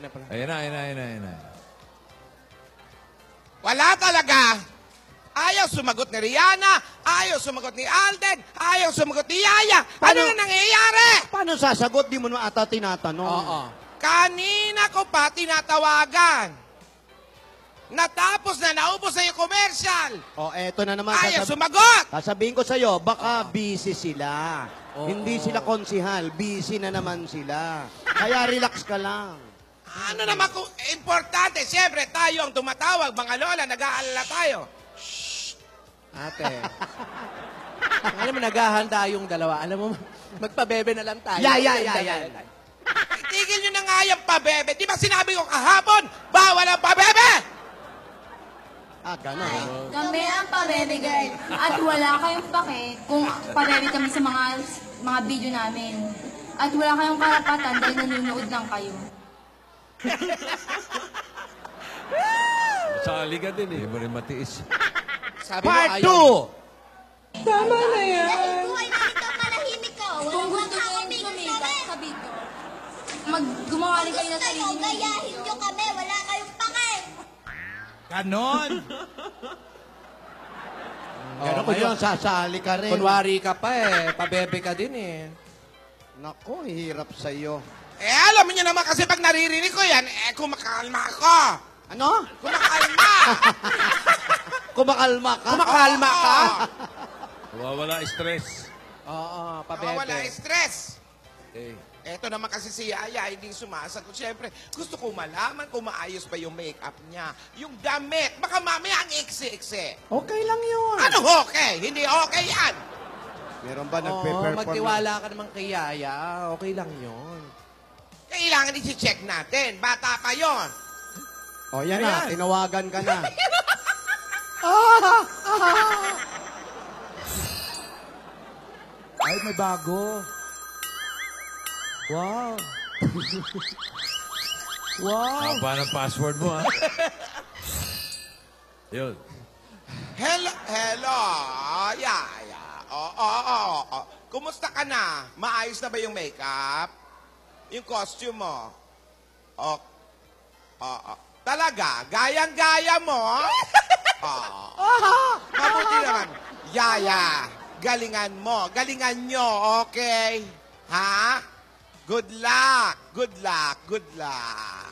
Ayan na pala. Ayan na, ayan na, ayan na, ayan na. Wala talaga. Ayaw sumagot ni Rihanna, ayaw sumagot ni Alden, ayaw sumagot ni Yaya. Ano na nangyayari? Paano sasagot? Di mo na ata tinatanong. Oo. Kanina ko pa tinatawagan. Natapos na, naubos na yung commercial. O, eto na naman. Ayaw sumagot. Sasabihin ko sa'yo, baka busy sila. Hindi sila konsihal, busy na naman sila. Kaya relax ka lang. Ano naman kung importante? Siyempre, tayo ang tumatawag. Mga lola, nag-aalala tayo. Ate. Alam mo, naghahanda yung dalawa. Alam mo, magpabebe na lang tayo. Yeah. Itigil nyo na nga yung pabebe. Di ba sinabi ko kahapon, bawal ang pabebe? Gano'n. Kami ang pabebe girl. At wala kayong pake kung pabebe kami sa mga video namin. At wala kayong karapatan dahil nanonood lang kayo. Sali ka din eh. Hindi mo rin matiis. Sabi mo, Part ayaw. 2! Tama na yan. Buhay namin ka, malahimik ka. Kung gusto nyo yung sumikat sa video, gumawa rin kayo ng sarili nyo. Gayahin nyo kami, wala kayong pake. Ganon. Gano'n ko yun, sasali ka rin. Kunwari ka pa eh. Pabebe ka din eh. Nako, hirap sa'yo. Alam niyo naman kasi pag naririnig ko yan, kumakalma ako. Ano? Kumakalma. Kumakalma ka? Kumakalma ka? Wala stress. Oo, Wala pabebe. stress. Okay. Eto naman kasi si Yaya, hindi sumasagot. Siyempre, gusto ko malaman kung maayos ba yung makeup niya. Yung damit. Baka mamaya ang iksi-iksi. Okay lang yun. Ano okay? Hindi okay yan. Meron ba Oo, nagpe-perform? magtiwala ka naman kay Yaya. Okay lang yun. Kailangan i-check natin. Bata pa yon. O, yan na. Tinawagan ka na. Ay, may bago. Wow. Wow. Haba ng password mo, ha? Yun. Hello, Yaya. Oo. Kumusta ka na? Maayos na ba yung makeup? Yung costume mo? Talaga? Gayang-gaya mo? Mabuti naman. Yaya, galingan mo. Galingan nyo, okay? Ha? Good luck. Good luck. Good luck.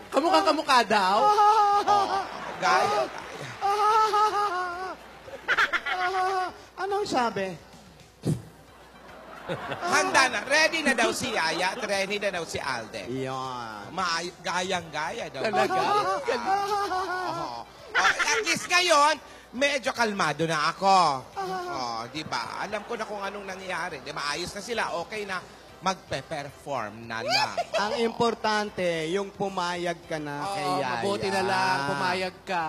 Kamukha daw? Gaya. Anong sabi? Handa na. Ready na daw si Yaya at ready na daw si Alden. Yan. Gayang-gaya daw. Talaga? Oo. At least ngayon, medyo kalmado na ako. Di ba? Alam ko na kung anong nangyayari. Di ba? Ayos na sila. Okay na. Magpe-perform na lang. Ang importante, yung pumayag ka na kay Oo, Yaya. mabuti na lang. Pumayag ka.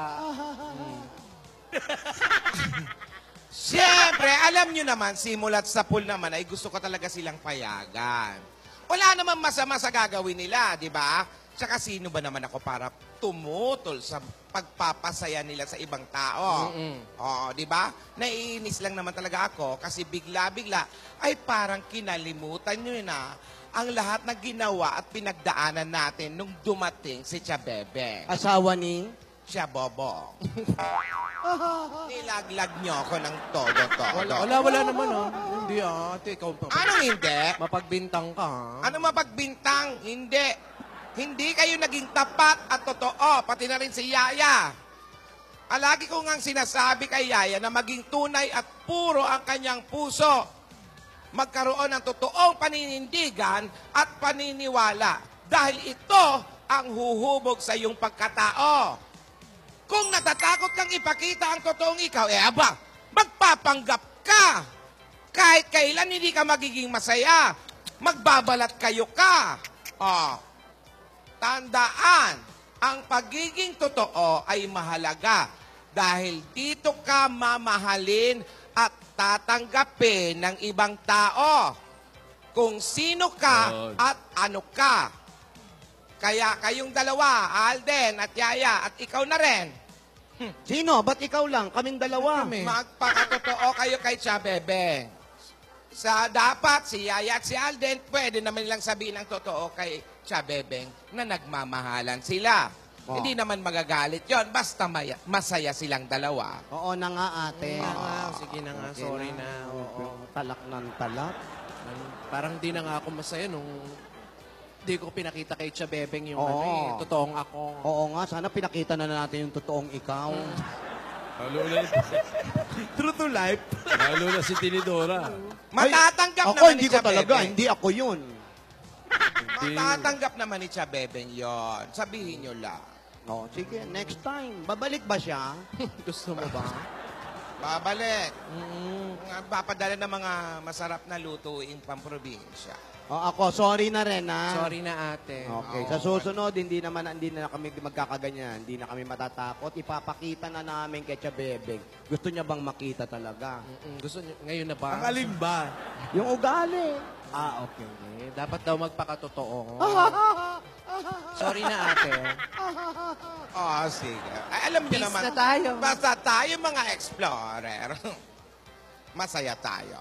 Siyempre, alam nyo naman, simulat sa pool naman ay gusto ko talaga silang payagan. Wala naman masama sa gagawin nila, di ba? Tsaka sino ba naman ako para tumutol sa pagpapasaya nila sa ibang tao? Oo, di ba? Naiinis lang naman talaga ako kasi bigla-bigla ay parang kinalimutan nyo na ang lahat na ginawa at pinagdaanan natin nung dumating si Chabebe. Asawa ni? Siya, Bobo. Nilaglag nyo ako ng todo-todo. Wala naman oh. Hindi ate. Ikaw pa. Anong hindi? Mapagbintang ka ha? Ano mapagbintang? Hindi. Hindi kayo naging tapat at totoo, pati na rin si Yaya. Alagi ko ngang sinasabi kay Yaya na maging tunay at puro ang kanyang puso. Magkaroon ng totoong paninindigan at paniniwala. Dahil ito ang huhubog sa iyong pagkatao. Kung natatakot kang ipakita ang totoong ikaw, magpapanggap ka. Kahit kailan hindi ka magiging masaya, magbabalat kayo ka. Tandaan, ang pagiging totoo ay mahalaga dahil dito ka mamahalin at tatanggapin ng ibang tao kung sino ka at ano ka. Kaya kayong dalawa, Alden at Yaya, at ikaw na rin, Sino? Ba't ikaw lang? Kaming dalawa. Kami. magpakatotoo kayo kay Chabebe. dapat si Yaya at si Alden, pwede naman nilang sabihin ang totoo kay Chabebeng na nagmamahalan sila. Oh. Hindi naman magagalit yon basta masaya silang dalawa. Oo na nga, ate. Sige na nga, sorry na. Oo. Talak ng talak. Parang di na nga ako masaya nung di ko pinakita kay Chabebeng yung Oo. totoong ako. Oo nga, sana pinakita na natin yung totoong ikaw. Lalo na, True to life. lalo na si Tinidora. Matatanggap Ako, naman hindi ni ko talaga. Chabebeng. Hindi ako yun. Matatanggap naman ni Chabebeng yon. Sabihin nyo lang. Oh, sige, next time. Babalik ba siya? Gusto mo ba? Babalik. Papadala ng mga masarap na lutuin pamprobinsya. Oh, ako, sorry na rin, ha? Sorry na ate. Okay, sa susunod, hindi na kami magkakaganyan. Hindi na kami matatakot. Ipapakita na namin kay Chabebeng. Gusto niya bang makita talaga? Gusto niyo, ngayon na ba? Ang alin ba? Yung ugali. Okay. Dapat daw magpakatotoo. Sorry na ate. Oh, sige. Ay, alam niyo Peace naman. na tayo. Basta tayo mga explorer. Masaya tayo.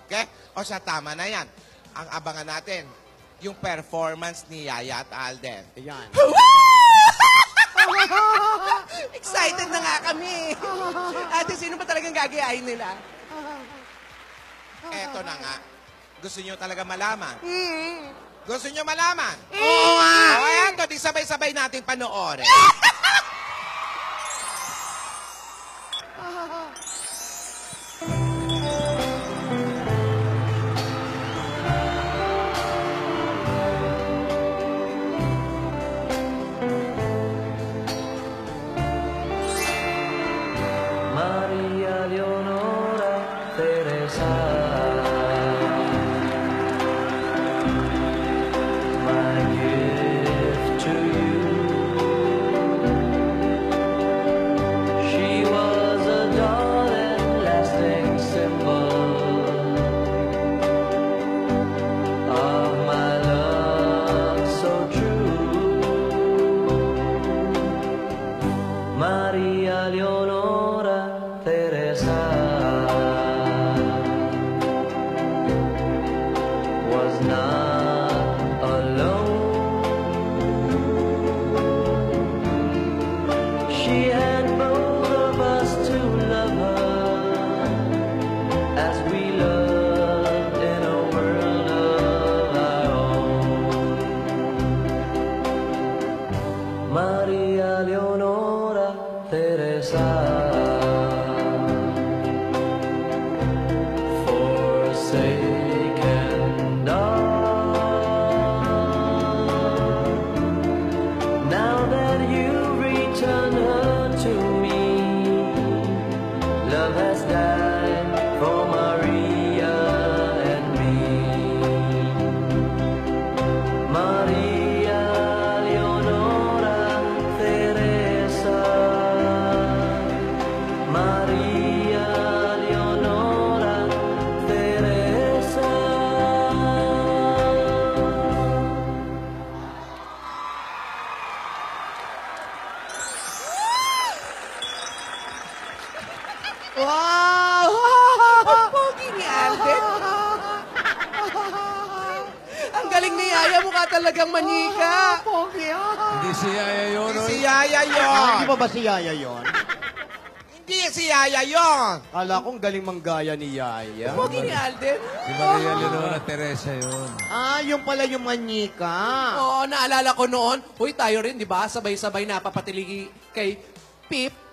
Okay? O siya, tama na yan. Ang abangan natin, yung performance ni Yaya at Alden. Ayan. Excited na nga kami. Ate, sino ba talagang gagayahin nila? Eto na nga. Gusto niyo talaga malaman? Gusto niyo malaman? Oo nga. O, ayan to, di sabay-sabay natin panoorin. Maria Leonora Teresa, my gift to you. She was a dawn and lasting symbol of my love so true. Maria Leonora Teresa was not alone. She had both of us to love her as we loved in a world of our own. Maria Leonora Teresa, forsaken dawn. Now that you return her to me, love has died for Maria and me. Maria Leonora Teresa, Maria Leonora Teresa. Wow! Ang pogi ni Alden. Ang galing ni Yaya, mukha talagang manika. Hindi si Yaya yun. Hindi oy. si Yaya yon. Hindi ba si Yaya yon? Hindi si Yaya yon. Kala kong galing manggaya ni Yaya. Pogi ni Alden. Si Maria Leonora Teresa yun. Ah, yung pala yung manika. Oo, naalala ko noon. Uy, tayo rin, di ba? Sabay-sabay napapatiligi kay Pip.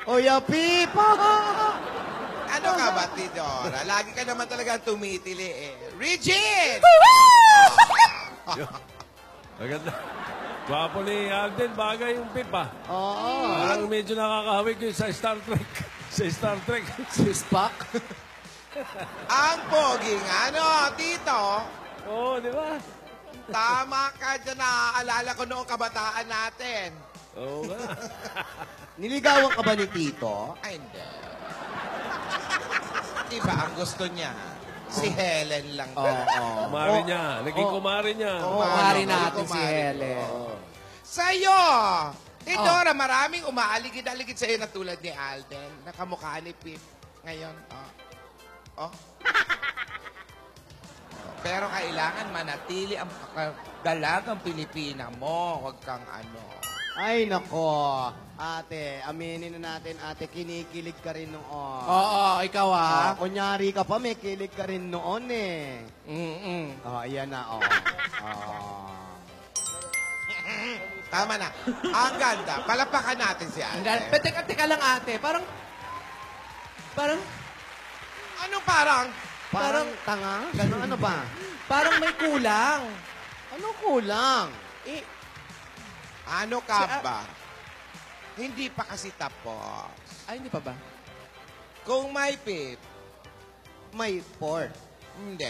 Oya, Pip! Ano ka ba, Tidora? Lagi ka naman talaga tumitili eh. Regine! Maganda. Gwapo ni Alden, bagay yung Pip ah. Oo. Parang medyo nakakahawig yun sa Star Trek. Sa Star Trek. Si Spock. Ang poging ano, Tito. Oo, di ba? Tama ka dyan, naaalala ko noong kabataan natin. Oo nga. Niligawan ka ba ni Tito? Ay, hindi. Iba ang gusto niya. Si Helen lang. Kumari niya. Naging kumari niya. Kumari Ano, natin si kumari. Helen. Sa'yo! Tidora, maraming umaaligid-aligid sa'yo na tulad ni Alden. Nakamukha ni Pip. Ngayon, Oh. Pero kailangan manatili ang dalagang Pilipina mo. Huwag kang ano. Ay, nako. Ate, aminin na natin, ate, kinikilig ka rin noon. Oo, ikaw ah. Kunyari ka pa, may kilig ka rin noon eh. Mm-mm. Ayan na, Tama na. Ang ganda. Palapakan natin si Ang ate. teka lang ate, parang, Anong parang? Parang tanga? Gano'n ano ba? parang may kulang. Ano kulang? Eh, Ano ka ba? Hindi pa kasi tapos. ay, hindi pa ba? Kung may pip, May port. hindi.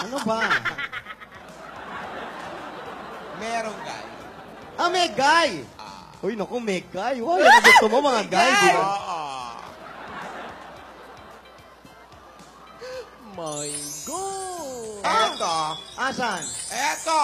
Ano ba? Merong guy. May guy! Ah. Uy, naku, may guy. Wow, yan ang gusto mo, mga guy, di ba? Oo. My God! Eto. Asan? Eto.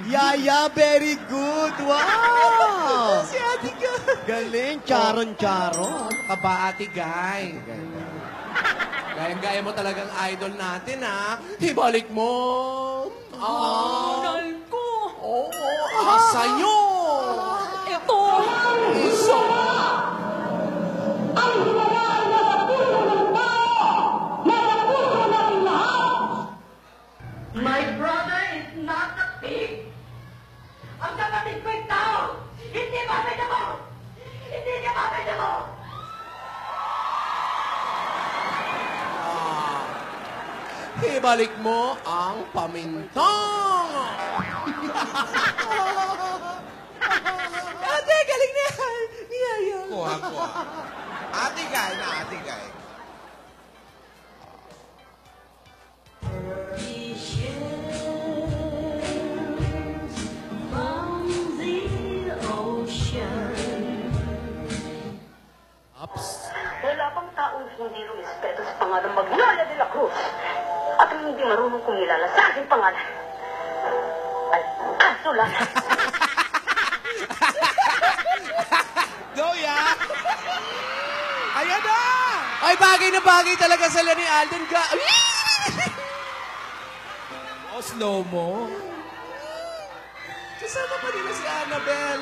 Yaya, very good. Wow! Si Ate Guy! Galing, charon-charo. Ka ba, Ate Guy? Gayang-gaya mo talagang idol natin, ha? Ibalik mo! Idol ko! Oo, sa'yo! Ito! Iso! My brother is not a pig. Ang kapatid ko'y tao. Hindi babay na mo. Hindi niya babay na mo. Ibalik mo ang pamintang! Ate, galing na yan! Niyaya. Kuha. Ate Guy na Ate Guy. Ups. Wala pang taong hindi rumispeto sa pangalan Magnolia de la Cruz at ang hindi marunong kumilala sa aking pangalan. Ay, kaso lang. Go, ya! Ayan na! Ay, bagay na bagay talaga sila ni Alden. O, slow mo. Kasama pa nila si Annabel.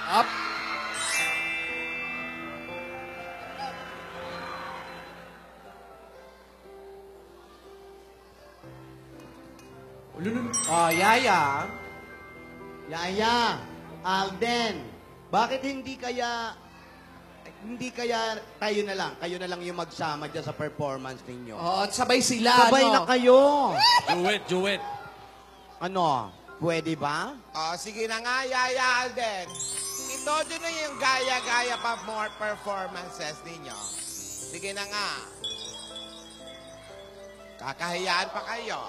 Up. Yaya. Yaya, Alden, bakit hindi kaya Hindi kaya tayo na lang yung magsama dyan sa performance ninyo. Oo, at sabay sila, Sabay na kayo. Duet. Ano, pwede ba? Sige na nga, Yaya Alden. Ito na yung gaya-gaya pa more performances ninyo. Sige na nga. Kakahiyaan pa kayo.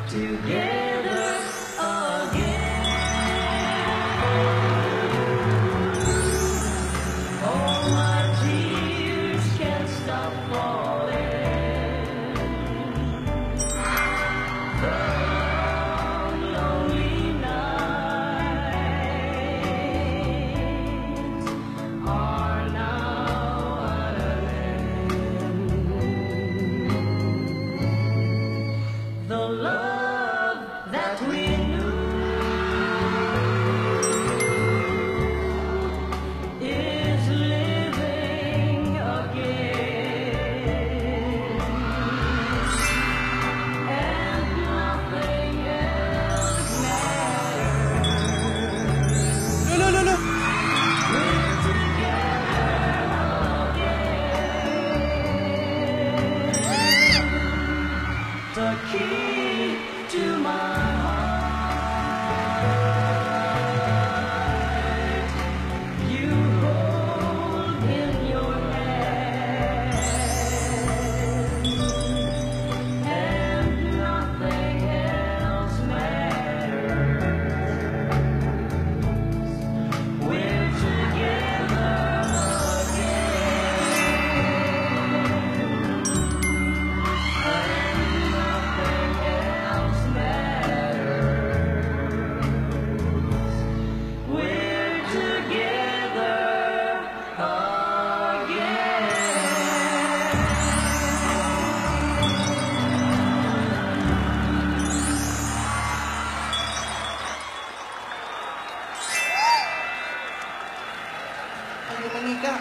Together again. All my tears can't stop falling. The lonely nights are now at an end. The love that we knew is living again, and nothing else matters. Lo. We're together again. The key to my heart, you hold in your hand, and nothing else matters. We're together We're together Ay, manika.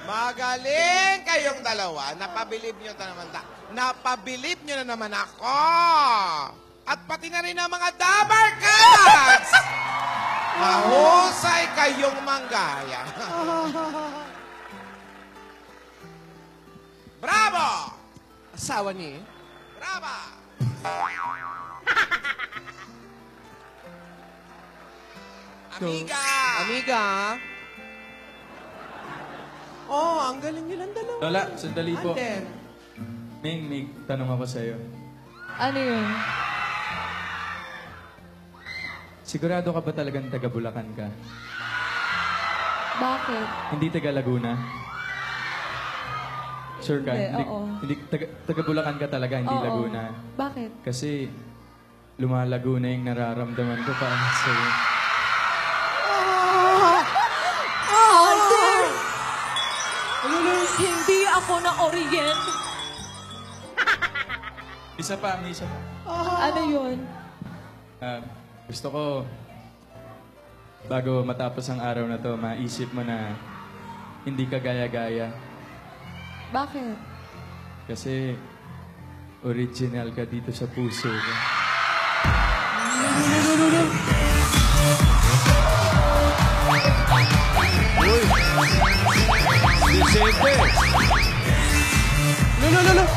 Magaling kayong dalawa. Napabilib nyo na naman ako. At pati na rin ang mga Dabar Cats. Mahusay kayong manggaya. Bravo! Asawa ni. Bravo! Amiga! Amiga. Oh, ang galing nyo lang dalawa. Lola, sandali po. Alden. Ming, may tanong ako sa'yo. Ano yun? Sigurado ka ba talagang taga Bulacan ka? Bakit? Hindi taga Laguna? Sure ka? Hindi, oo. Hindi taga Bulacan ka talaga, hindi Oo. Laguna. Bakit? Kasi lumalago na yung nararamdaman ko pa sa'yo. Hindi ako na orient. Isa pa, may isa pa. Ano yun? Gusto ko, bago matapos ang araw na to, maisip mo na hindi ka gaya-gaya. Bakit? Kasi original ka dito sa puso ko. Vicente! Lo.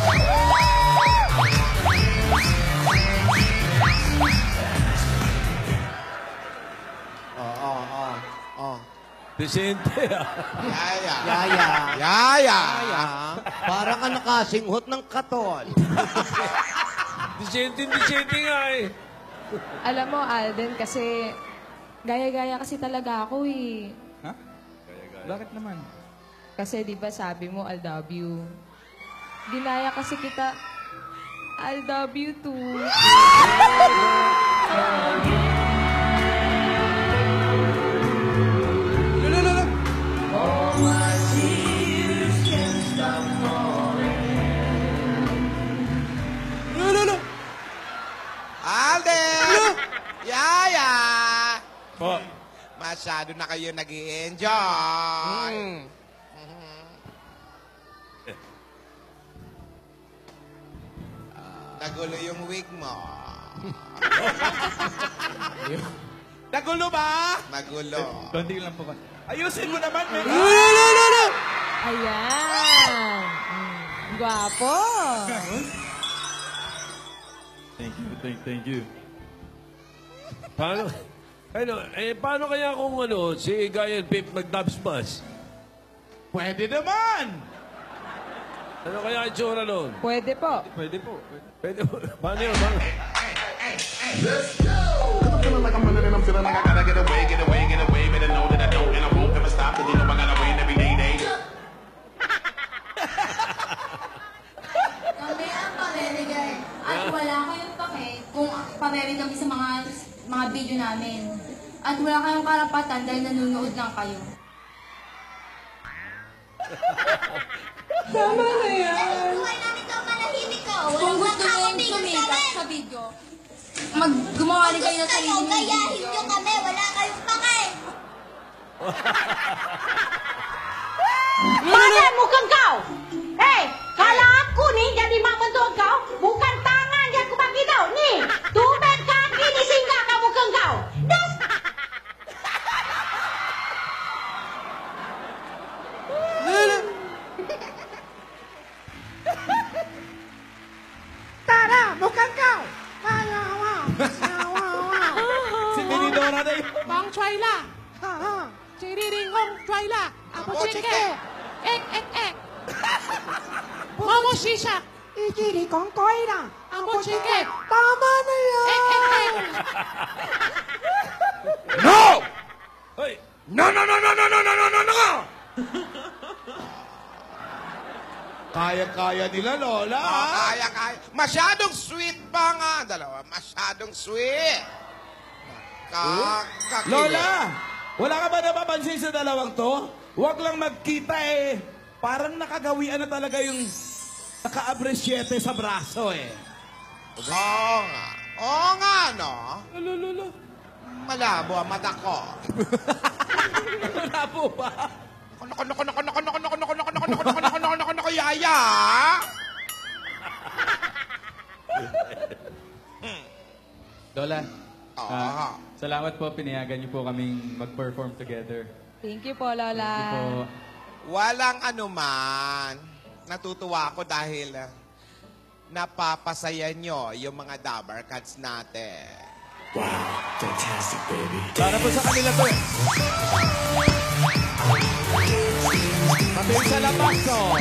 Vicente! Yaya! Yaya. Yaya! Parang ka nakasinghot ng katol. Vicente nga eh. Alam mo, Alden, kasi gaya-gaya kasi talaga ako eh. Ha? Bakit naman? Kasi di ba sabi mo, I love you. Ginaya kasi kita, I love you too. Alden! Yaya! Po. Masyado na kayo nag-i-enjoy. Magulo yung wig mo. Nagulo ba? Magulo. Konti lang po. Ayusin mo naman, Mega. Ayan. Gwapo. Thank you. Paano? Paano kaya kung si Guy and Pip mag-dub smash? Pwede naman. Ano kaya ang tsura nun? Pwede po. Pwede po. Pwede mo. Paano yun? Paano? Kami ang Pabebe Girl. At wala kayong pake kung pabebe kami sa mga video namin. At wala kayong karapatan dahil nanonood lang kayo. Tama na yan. Buhay namin ito, manahimik ka. Kung gusto nyo yung sumikat sa video, gumawa rin kayo ng sarili Kayo, ng gayahin video. nyo kami. Wala kayong pake. Mana mukhang kau? Kalau aku ni jadi mak mentua kau, bukan tangan yang aku bagi tau. Ni, tumben kaki ni singgah kat muka kau. Das. Tara, mukhang kau! Si Benidora na yun. Bang Choi La! Chiriring Hong Choi La! Apo Chike! Ek! Momo Shisha! Ichiri Kong Koi La! Apo Chike! Tama na yan! Ek! No! Hoy! No! Kaya-kaya nila, Lola. Kaya. Masyadong sweet pa nga. Dalawa, masyadong sweet. Kakakilig. Lola, wala ka ba napapansin sa dalawang to? Huwag lang magkita eh. Parang nakagawian na talaga yung naka-abre-7 sa braso eh. Oo nga, no? Lolo. Malabo ang mata ko. Wala po ba? Naku, yaya! Lola, Ah. salamat po. Pinayagan niyo po kaming mag-perform together. Thank you po, Lola. Thank you po. Walang anuman. Natutuwa ako dahil napapasaya nyo yung mga Dabber Cats natin. Para po sa kanila to eh. Mabilis sa labas, oh.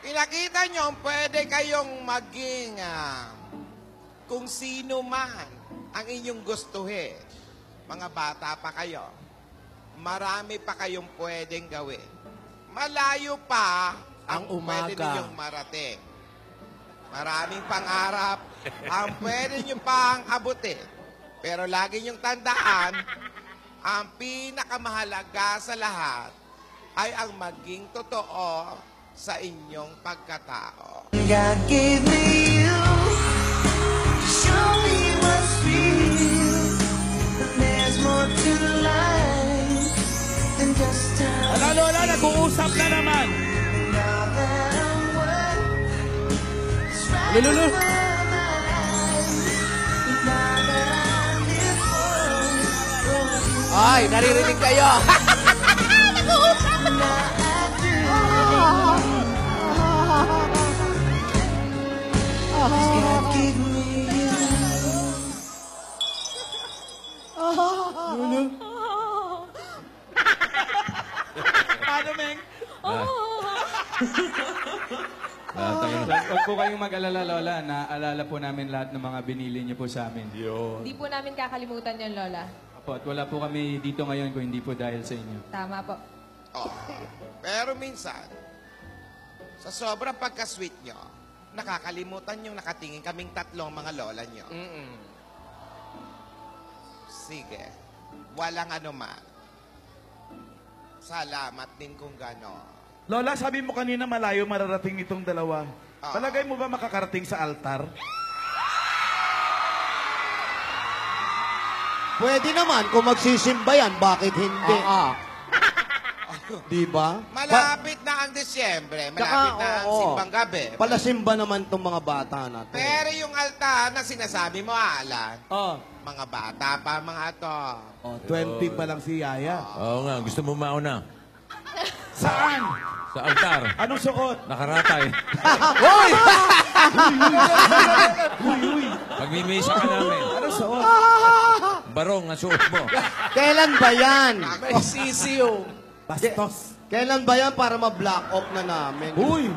Pinakita nyo, pwede kayong maging kung sino man ang inyong gustuhin. Mga bata pa kayo. Marami pa kayong pwedeng gawin. Malayo pa ang pwede umaga. ninyong marating. Maraming pangarap ang pwede nyo pang abutin. Pero lagi nyong tandaan, ang pinakamahalaga sa lahat ay ang maging totoo sa inyong pagkatao. God gave me you to show me what's real. And there's more to life than just time. Wala, Lola, nag-uusap na naman. Now that I'm one, it's right Lulu. over my life. Now that I live for Ay, naririnig kayo! God gave me you. Ano, Meng? Huwag po kayong mag-alala, Lola. Naaalala po namin lahat ng mga binili niyo po sa amin. Hindi po namin kakalimutan yun, Lola. Apo, at wala po kami dito ngayon kung hindi po dahil sa inyo. Tama po. Oh. Pero minsan, sa sobrang pagka-sweet nyo, nakakalimutan yung nakatingin kaming tatlong mga lola nyo. Sige. Walang anuman. Salamat din kung gano'n. Lola, sabi mo kanina malayo mararating itong dalawa. Ah. Palagay mo ba makakarating sa altar? Pwede naman, kung magsisimba yan, bakit hindi? Di ba? Malapit na ang Disyembre. Malapit na ang simbang gabi. Palasimba naman tong mga bata na to. Pero yung altar na sinasabi mo, Alan, Oh, mga bata pa, mga to. 20 pa lang si Yaya. Oo nga, gusto mo mauna. Saan? Sa altar. Anong suot? Nakaratay. Hoy! Pagmimisa ka namin. Anong suot? Barong ang suot mo. Kailan ba yan? May sisiyo. Bastos. Kailan ba yan para ma-block off na namin? Uy!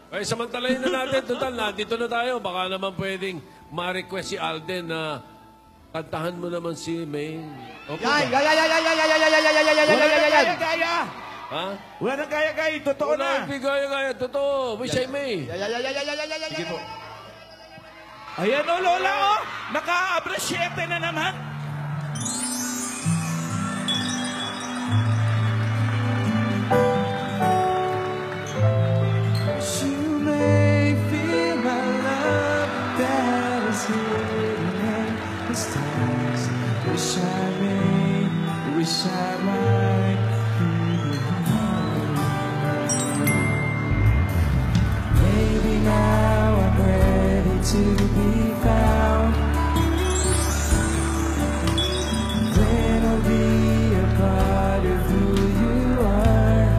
Ay, samantalahin na natin. Total, nandito na tayo. Baka naman pwedeng ma-request si Alden na kantahan mo naman si May. Okay Yan! ba? Gaya! Ha? Wala nang gaya-gaya. Totoo na. Hindi gaya-gaya. Totoo. Wish I may. Sige po. Ayan o, Lola o. Naka-appreciate na naman. You may feel my love that is hidden in the stars. Wish I may, wish I might be home. Maybe now I'm ready to be found. Then I'll be a part of who you are.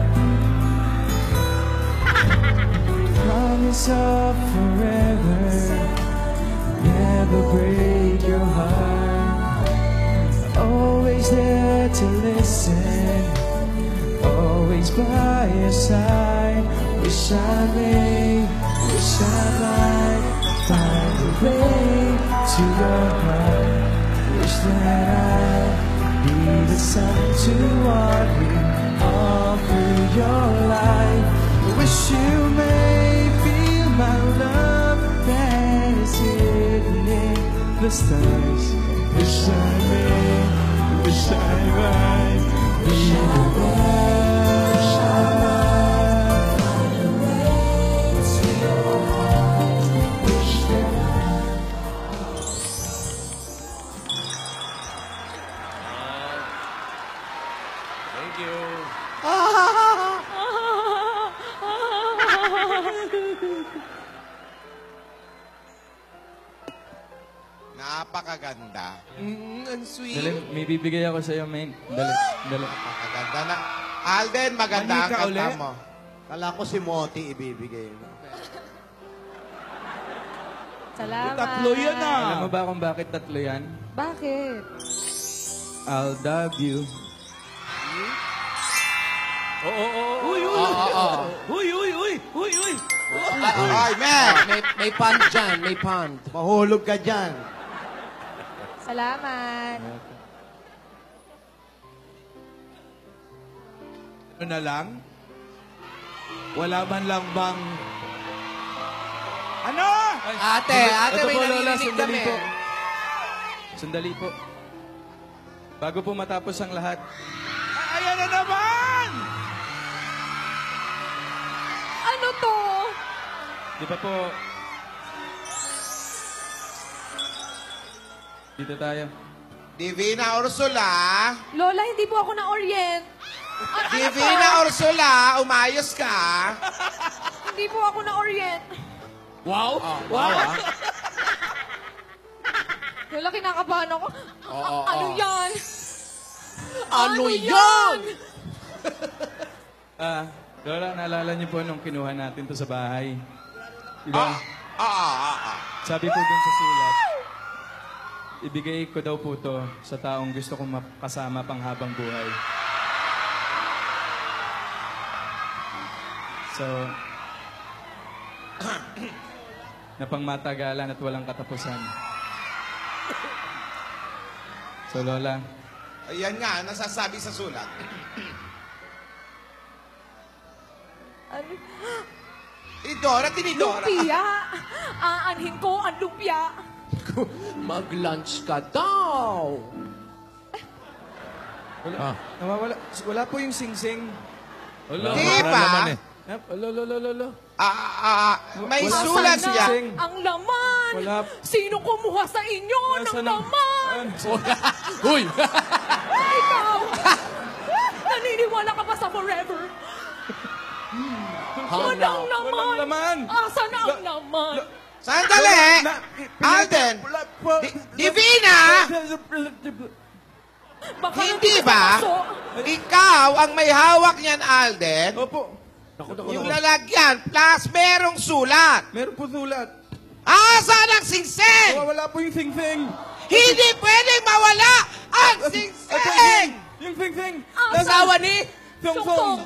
Promise of forever, never break your heart. Always there to listen, always by your side. Wish I may, wish I might find a way to your heart. Wish that I'd be the sun to warm you all through your life. Wish you may feel my love that is hidden in the stars. Wish I may, wish I might be the one. Thank you. Napakaganda. Ang sweet. Dali, may bibigay ako sa'yo, man. Dali, dali. Napakaganda na. Alden, maganda ang Manika kanta ulit? mo. Kala ko si Moti ibibigay mo. Salamat. Tatlo yan ah. Alam mo ba kung bakit tatlo yan? Bakit? I'll love you. Uy, uy, uy, uy, uy, uy, uy. Ay, man! May pond dyan, may pond. Mahulog ka dyan. Salamat. Ano na lang? Wala man lang bang... Ano? Ate, Ito may po, Lola, narinig sandali kami. po. Sandali po. Bago po matapos ang lahat, Ayan na naman! Ano to? di ba po... Dito tayo. Divina Ursula. Lola, hindi po ako na-orient. Divina Ursula, umayos ka. Hindi po ako na-orient. Wow! Lola, kinakabahan ako. Ano yan? Ano yan? Lola, naalala niyo po nung kinuha natin to sa bahay. Diba? Sabi po dun sa sulat, ibigay ko daw po to sa taong gusto kong makasama pang habang buhay. So, na pangmatagalan at walang katapusan. So, Lola, Ayan nga, nasasabi sa sulat. Ano? Tinidora. Lumpia! Aanhin ko ang lumpia. Mag-lunch ka daw. nawawala. Wala po yung sing-sing. Wala, Di wala ba? naman eh. Alo. May Wala sulat sa siya. sing-sing. Ang laman! Wala. Sino kumuha sa inyo ng Nasaan ang- laman? Uy! Ikaw! Naniniwala ka ba sa forever? Walang laman! Walang laman! Asa na ang laman? Sandali! Alden! Divina! Baka Hindi nandito ba? sa paso. Ikaw ang may hawak niyan, Alden. Opo. Yung lalagyan, plus merong sulat. Meron po sulat. Saan ang singseng? Wala po yung sing-sing. Hindi pwedeng mawala ang singseng! Yung sing-sing. Asawa ni Song-song.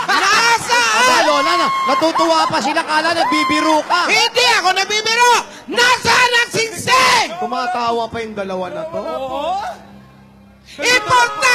Nasaan? Lola na, natutuwa pa sila, kala nagbibiro ka. Hindi ako nabibiro! Nasaan ang singseng? Tumatawa pa yung dalawa na to. Importante!